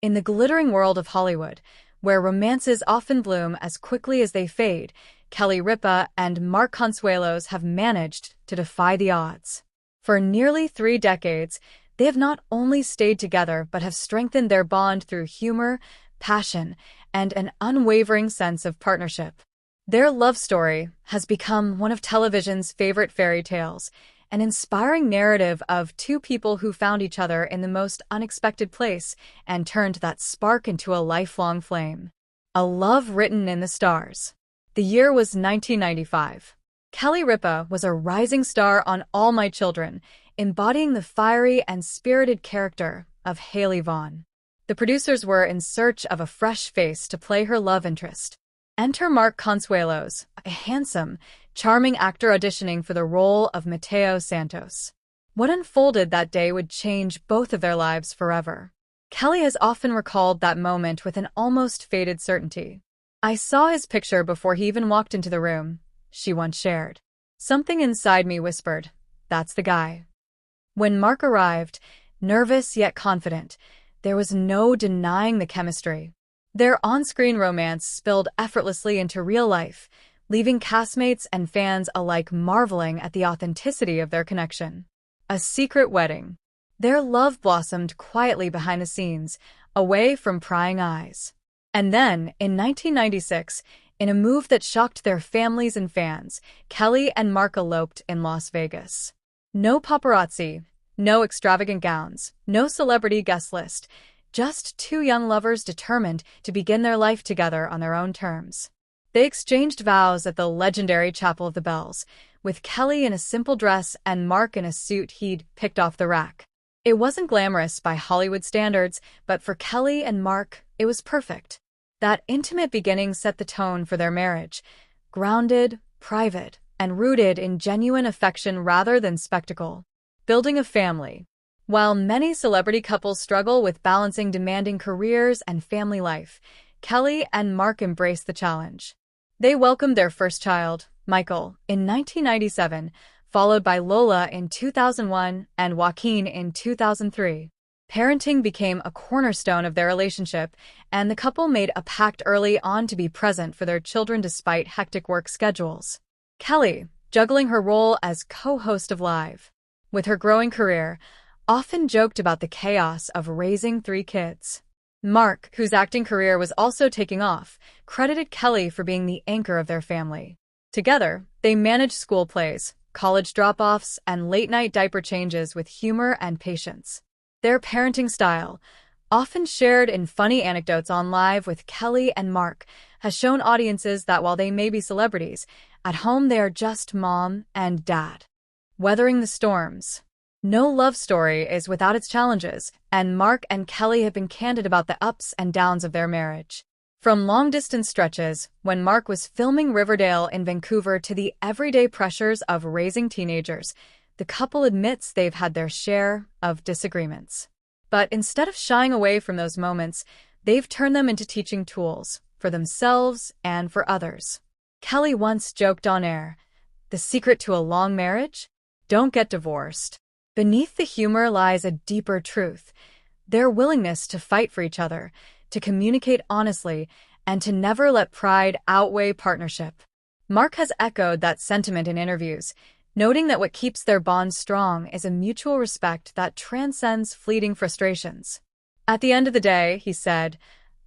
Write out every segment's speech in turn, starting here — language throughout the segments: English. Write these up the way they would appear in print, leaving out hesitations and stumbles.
In the glittering world of Hollywood, where romances often bloom as quickly as they fade, Ripa and Mark Consuelos have managed to defy the odds. For nearly 3 decades, they have not only stayed together but have strengthened their bond through humor, passion, and an unwavering sense of partnership. Their love story has become one of television's favorite fairy tales, an inspiring narrative of two people who found each other in the most unexpected place and turned that spark into a lifelong flame. A love written in the stars. The year was 1995. Ripa was a rising star on All My Children, embodying the fiery and spirited character of Haley Vaughn. The producers were in search of a fresh face to play her love interest. Enter Mark Consuelos, a handsome, charming actor auditioning for the role of Mateo Santos. What unfolded that day would change both of their lives forever. Kelly has often recalled that moment with an almost fated certainty. "I saw his picture before he even walked into the room," she once shared. "Something inside me whispered, that's the guy." When Mark arrived, nervous yet confident, there was no denying the chemistry. Their on-screen romance spilled effortlessly into real life, leaving castmates and fans alike marveling at the authenticity of their connection. A secret wedding. Their love blossomed quietly behind the scenes, away from prying eyes. And then, in 1996, in a move that shocked their families and fans, Kelly and Mark eloped in Las Vegas. No paparazzi, no extravagant gowns, no celebrity guest list, just two young lovers determined to begin their life together on their own terms. They exchanged vows at the legendary Chapel of the Bells, with Kelly in a simple dress and Mark in a suit he'd picked off the rack. It wasn't glamorous by Hollywood standards, but for Kelly and Mark, it was perfect. That intimate beginning set the tone for their marriage, grounded, private, and rooted in genuine affection rather than spectacle. Building a family. While many celebrity couples struggle with balancing demanding careers and family life, Kelly and Mark embraced the challenge. They welcomed their first child, Michael, in 1997, followed by Lola in 2001 and Joaquin in 2003. Parenting became a cornerstone of their relationship, and the couple made a pact early on to be present for their children despite hectic work schedules. Kelly, juggling her role as co-host of Live, with her growing career, often joked about the chaos of raising 3 kids. Mark, whose acting career was also taking off, credited Kelly for being the anchor of their family. Together, they managed school plays, college drop-offs, and late-night diaper changes with humor and patience. Their parenting style, often shared in funny anecdotes on Live with Kelly and Mark, has shown audiences that while they may be celebrities, at home they are just mom and dad. Weathering the storms. No love story is without its challenges, and Mark and Kelly have been candid about the ups and downs of their marriage. From long-distance stretches, when Mark was filming Riverdale in Vancouver, to the everyday pressures of raising teenagers, the couple admits they've had their share of disagreements. But instead of shying away from those moments, they've turned them into teaching tools, for themselves and for others. Kelly once joked on air, "The secret to a long marriage? Don't get divorced." Beneath the humor lies a deeper truth, their willingness to fight for each other, to communicate honestly, and to never let pride outweigh partnership. Mark has echoed that sentiment in interviews, noting that what keeps their bond strong is a mutual respect that transcends fleeting frustrations. "At the end of the day," he said,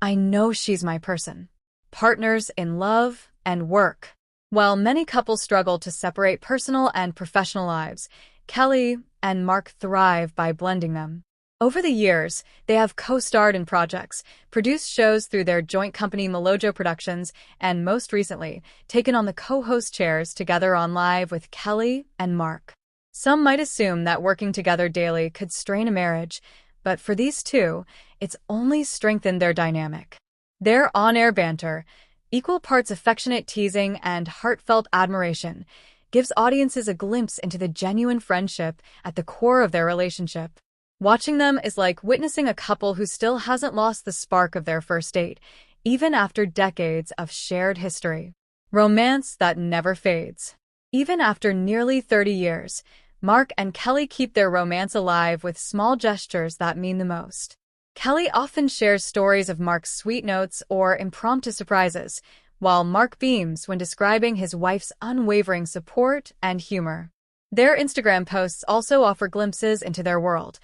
"I know she's my person." Partners in love and work. While many couples struggle to separate personal and professional lives, Kelly and Mark thrive by blending them. Over the years, they have co-starred in projects, produced shows through their joint company Melojo Productions, and most recently, taken on the co-host chairs together on Live with Kelly and Mark. Some might assume that working together daily could strain a marriage, but for these two, it's only strengthened their dynamic. Their on-air banter, equal parts affectionate teasing and heartfelt admiration, gives audiences a glimpse into the genuine friendship at the core of their relationship. Watching them is like witnessing a couple who still hasn't lost the spark of their first date, even after decades of shared history. Romance that never fades. Even after nearly 30 years, Mark and Kelly keep their romance alive with small gestures that mean the most. Kelly often shares stories of Mark's sweet notes or impromptu surprises, while Mark beams when describing his wife's unwavering support and humor. Their Instagram posts also offer glimpses into their world.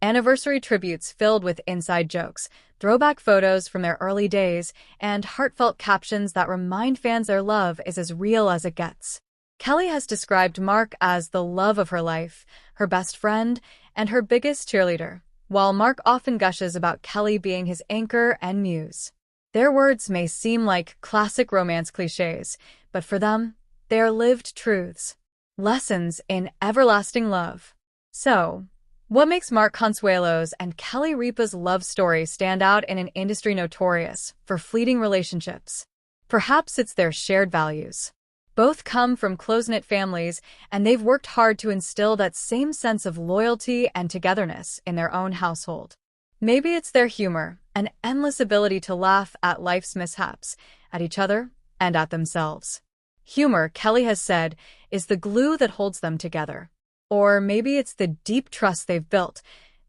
Anniversary tributes filled with inside jokes, throwback photos from their early days, and heartfelt captions that remind fans their love is as real as it gets. Kelly has described Mark as the love of her life, her best friend, and her biggest cheerleader, while Mark often gushes about Kelly being his anchor and muse. Their words may seem like classic romance cliches, but for them, they are lived truths. Lessons in everlasting love. So, what makes Mark Consuelos and Kelly Ripa's love story stand out in an industry notorious for fleeting relationships? Perhaps it's their shared values. Both come from close-knit families, and they've worked hard to instill that same sense of loyalty and togetherness in their own household. Maybe it's their humor, an endless ability to laugh at life's mishaps, at each other, and at themselves. Humor, Kelly has said, is the glue that holds them together. Or maybe it's the deep trust they've built,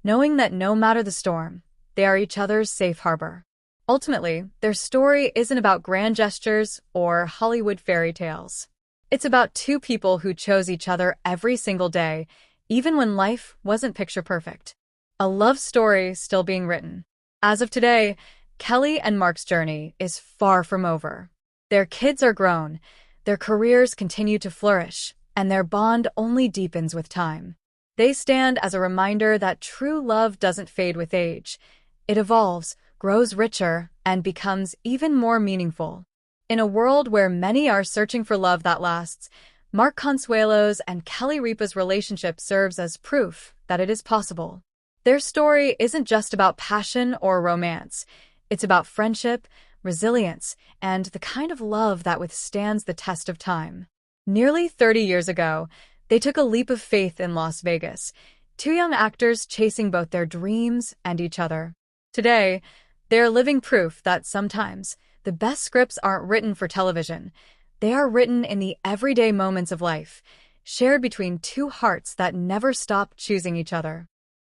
knowing that no matter the storm, they are each other's safe harbor. Ultimately, their story isn't about grand gestures or Hollywood fairy tales. It's about two people who chose each other every single day, even when life wasn't picture perfect. A love story still being written. As of today, Kelly and Mark's journey is far from over. Their kids are grown, their careers continue to flourish, and their bond only deepens with time. They stand as a reminder that true love doesn't fade with age. It evolves, grows richer, and becomes even more meaningful. In a world where many are searching for love that lasts, Mark Consuelos and Kelly Ripa's relationship serves as proof that it is possible. Their story isn't just about passion or romance. It's about friendship, resilience, and the kind of love that withstands the test of time. Nearly 30 years ago, they took a leap of faith in Las Vegas, two young actors chasing both their dreams and each other. Today, they are living proof that sometimes the best scripts aren't written for television. They are written in the everyday moments of life, shared between two hearts that never stop choosing each other.